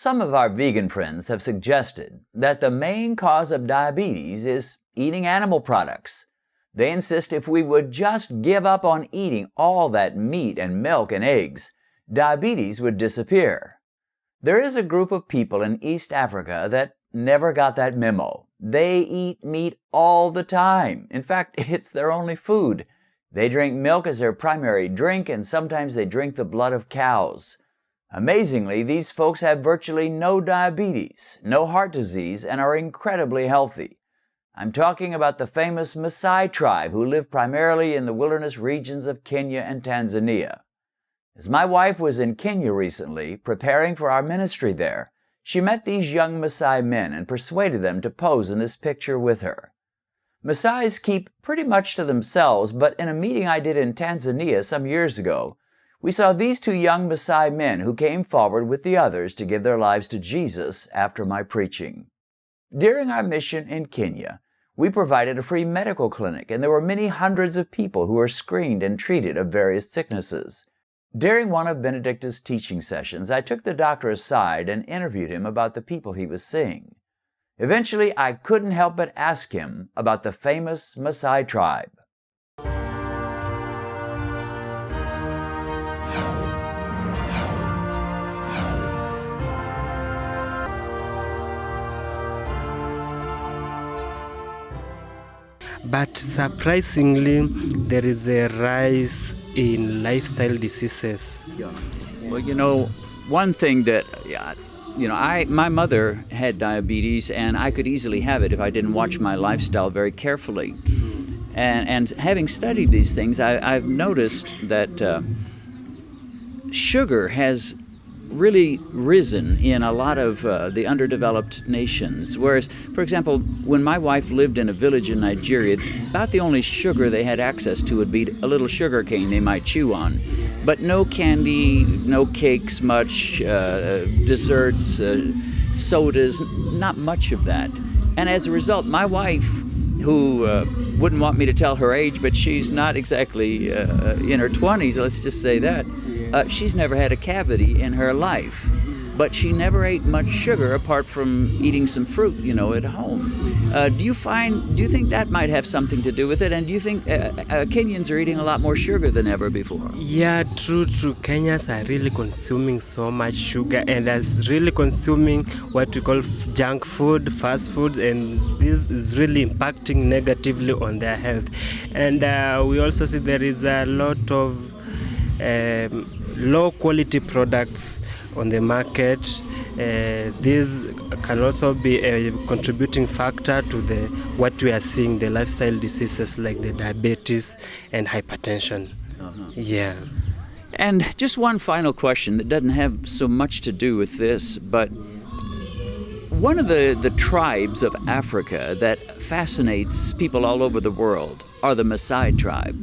Some of our vegan friends have suggested that the main cause of diabetes is eating animal products. They insist if we would just give up on eating all that meat and milk and eggs, diabetes would disappear. There is a group of people in East Africa that never got that memo. They eat meat all the time. In fact, it's their only food. They drink milk as their primary drink, and sometimes they drink the blood of cows. Amazingly, these folks have virtually no diabetes, no heart disease, and are incredibly healthy. I'm talking about the famous Maasai tribe who live primarily in the wilderness regions of Kenya and Tanzania. As my wife was in Kenya recently, preparing for our ministry there, she met these young Maasai men and persuaded them to pose in this picture with her. Maasais keep pretty much to themselves, but in a meeting I did in Tanzania some years ago, we saw these two young Maasai men who came forward with the others to give their lives to Jesus after my preaching. During our mission in Kenya, we provided a free medical clinic, and there were many hundreds of people who were screened and treated of various sicknesses. During one of Benedicta's teaching sessions, I took the doctor aside and interviewed him about the people he was seeing. Eventually, I couldn't help but ask him about the famous Maasai tribe. But surprisingly, there is a rise in lifestyle diseases. Well, you know, one thing that, my mother had diabetes, and I could easily have it if I didn't watch my lifestyle very carefully. And having studied these things, I've noticed that sugar has really risen in a lot of the underdeveloped nations. Whereas, for example, when my wife lived in a village in Nigeria, about the only sugar they had access to would be a little sugar cane they might chew on. But no candy, no cakes much, desserts, sodas, not much of that. And as a result, my wife, who wouldn't want me to tell her age, but she's not exactly in her 20s, let's just say that, she's never had a cavity in her life, but she never ate much sugar apart from eating some fruit, at home. Do you think that might have something to do with it? And do you think Kenyans are eating a lot more sugar than ever before? Yeah, true. Kenyans are really consuming so much sugar, and that's really consuming what we call junk food, fast food, and this is really impacting negatively on their health. And we also see there is a lot of low quality products on the market. This can also be a contributing factor to what we are seeing, the lifestyle diseases like the diabetes and hypertension. Yeah. And just one final question that doesn't have so much to do with this, but one of the tribes of Africa that fascinates people all over the world are the Maasai tribe.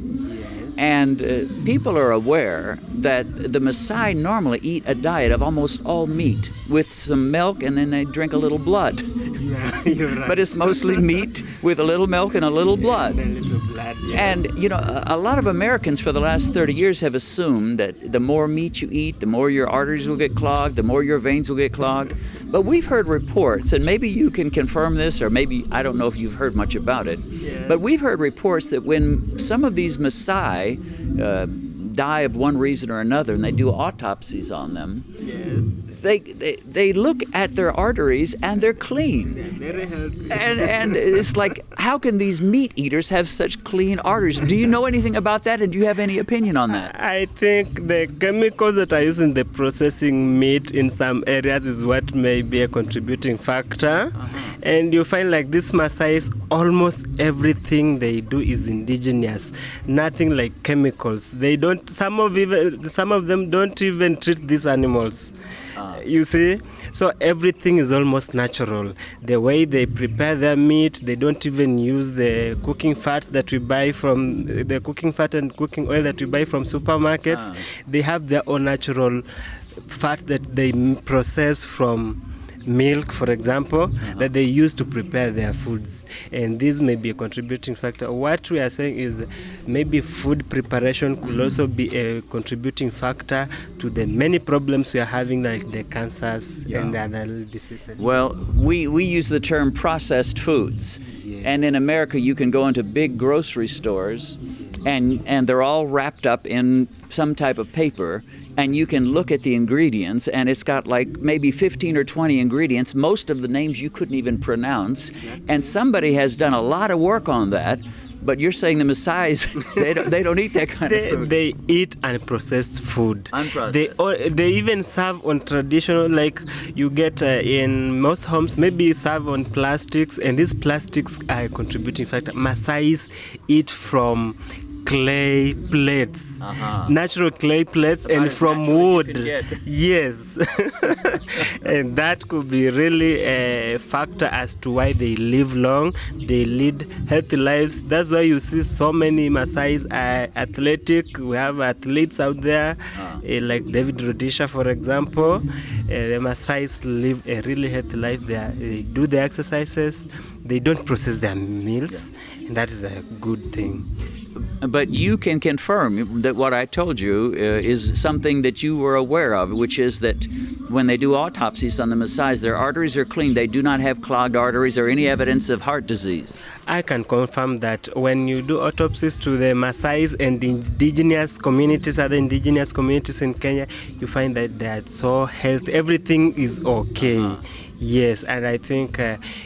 And people are aware that the Maasai normally eat a diet of almost all meat with some milk, and then they drink a little blood. Yeah, you're right. But it's mostly meat with a little milk and a little blood. And a little blood, yes. And, a lot of Americans for the last 30 years have assumed that the more meat you eat, the more your arteries will get clogged, the more your veins will get clogged. But we've heard reports, and maybe you can confirm this, or maybe, I don't know if you've heard much about it, but we've heard reports that when some of these Maasai die of one reason or another, and they do autopsies on them, they look at their arteries and they're clean. They're very healthy. And it's like, how can these meat eaters have such clean arteries? Do you know anything about that, and do you have any opinion on that? I think the chemicals that are used in the processing meat in some areas is what may be a contributing factor. And you find like this Maasais, almost everything they do is indigenous, nothing like chemicals. They don't. Some of them don't even treat these animals. You see, so everything is almost natural. The way they prepare their meat, they don't even use the cooking fat that we buy from the cooking fat and cooking oil that we buy from supermarkets. They have their own natural fat that they process from milk, for example, that they use to prepare their foods. And this may be a contributing factor. What we are saying is maybe food preparation could also be a contributing factor to the many problems we are having, like the cancers and the other diseases. Well, we use the term processed foods. Yes. And in America, you can go into big grocery stores and they're all wrapped up in some type of paper, and you can look at the ingredients, and it's got like maybe 15 or 20 ingredients, most of the names you couldn't even pronounce, and somebody has done a lot of work on that. But you're saying the Maasais, they don't eat that kind of food. They eat unprocessed food. Unprocessed. They even serve on traditional, like you get in most homes, maybe serve on plastics, and these plastics are a contributing factor. Maasais eat from clay plates, natural clay plates, and from wood. Yes. And that could be really a factor as to why they live long, they lead healthy lives. That's why you see so many Maasais are athletic. We have athletes out there, like David Rudisha, for example. The Maasais live a really healthy life. They do the exercises, they don't process their meals, and that is a good thing. But you can confirm that what I told you is something that you were aware of, which is that when they do autopsies on the Maasais, their arteries are clean. They do not have clogged arteries or any evidence of heart disease. I can confirm that when you do autopsies to the Maasais and the indigenous communities, other indigenous communities in Kenya, you find that they are so healthy. Everything is okay. Yes, and I think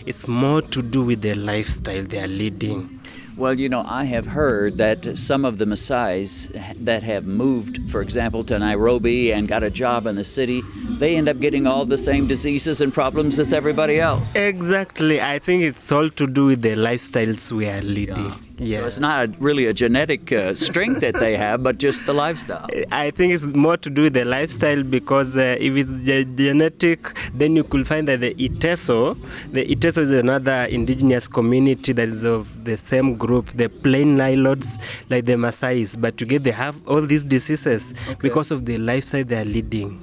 it's more to do with the lifestyle they are leading. Well, you know, I have heard that some of the Maasais that have moved, for example, to Nairobi and got a job in the city, they end up getting all the same diseases and problems as everybody else. Exactly. I think it's all to do with the lifestyles we are leading. Yeah. So it's not really a genetic strength that they have, but just the lifestyle. I think it's more to do with the lifestyle, because if it's genetic, then you could find that the Iteso is another indigenous community that is of the same group, the plain Nilotes, like the Maasais, but together they have all these diseases because of the lifestyle they are leading.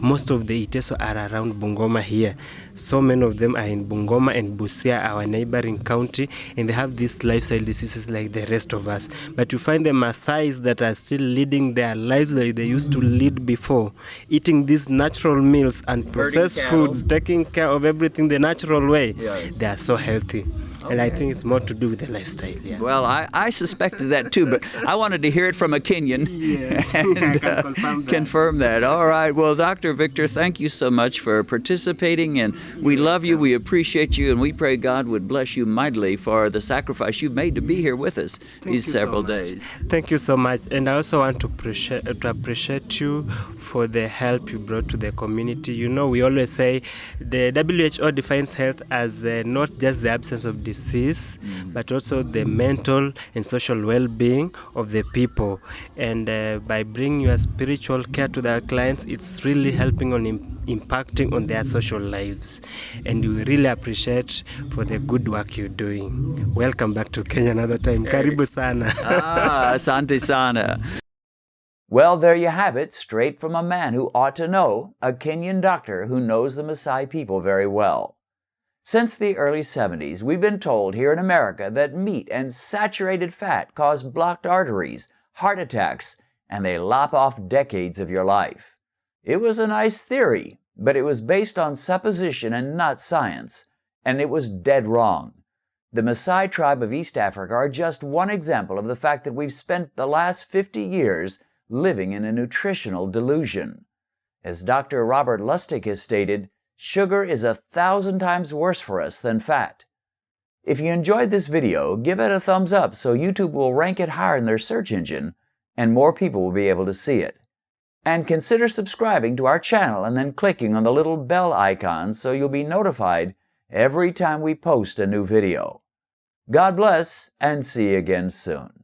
Most of the Iteso are around Bungoma here. So many of them are in Bungoma and Busia, our neighboring county, and they have these lifestyle diseases like the rest of us. But you find the Maasais that are still leading their lives like they used to lead before, eating these natural meals and processed foods, taking care of everything the natural way. Yes. They are so healthy. And I think it's more to do with the lifestyle. Yeah. Well, I suspected that too, but I wanted to hear it from a Kenyan and confirm that. All right. Well, Dr. Victor, thank you so much for participating, and we love you, we appreciate you, and we pray God would bless you mightily for the sacrifice you've made to be here with us these several days. Thank you so much. And I also want to appreciate you for the help you brought to the community. You know, we always say the WHO defines health as not just the absence of disease, but also the mental and social well-being of the people. And by bringing your spiritual care to their clients, it's really helping on impacting on their social lives. And we really appreciate for the good work you're doing. Welcome back to Kenya another time. Karibu sana. Asante sana. Well, there you have it, straight from a man who ought to know, a Kenyan doctor who knows the Maasai people very well. Since the early 70s, we've been told here in America that meat and saturated fat cause blocked arteries, heart attacks, and they lop off decades of your life. It was a nice theory, but it was based on supposition and not science, and it was dead wrong. The Maasai tribe of East Africa are just one example of the fact that we've spent the last 50 years living in a nutritional delusion. As Dr. Robert Lustig has stated, sugar is 1,000 times worse for us than fat. If you enjoyed this video, give it a thumbs up so YouTube will rank it higher in their search engine and more people will be able to see it. And consider subscribing to our channel and then clicking on the little bell icon so you'll be notified every time we post a new video. God bless and see you again soon.